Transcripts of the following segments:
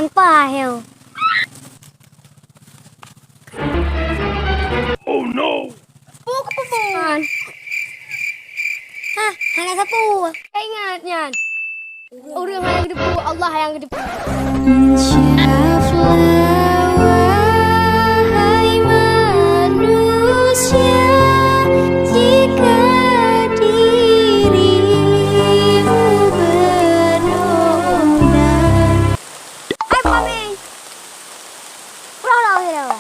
hàng pa heo. Oh no. Pu ke pu. Hah, hana sapu. Ingat nyan. Orang yang gede pu, Allah yang gede pu. Wahai manusia, jika dirimu benoda. Hai mami. Pulau đâu vậy đâu?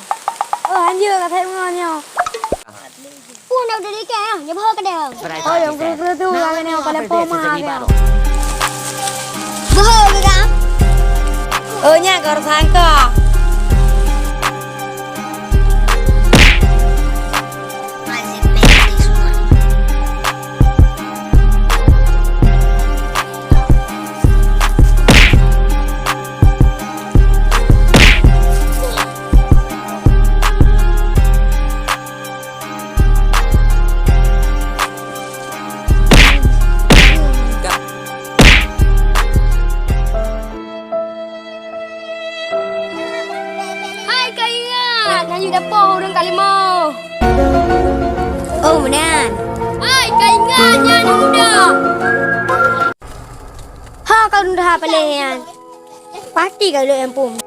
Anh vừa gặp thêm ngon nhau. Pulau đâu đi kìa, nhập hơi cái đều. Yang perlu tu kan yang kalau poma kìa. Hơi cái cả. Nya kalau sangka. Nyanyi dapur dengan kalimau. Oh, benar. Hai, kaingannya muda. Ha, kau dah palehan. Pasti kalau yang pun.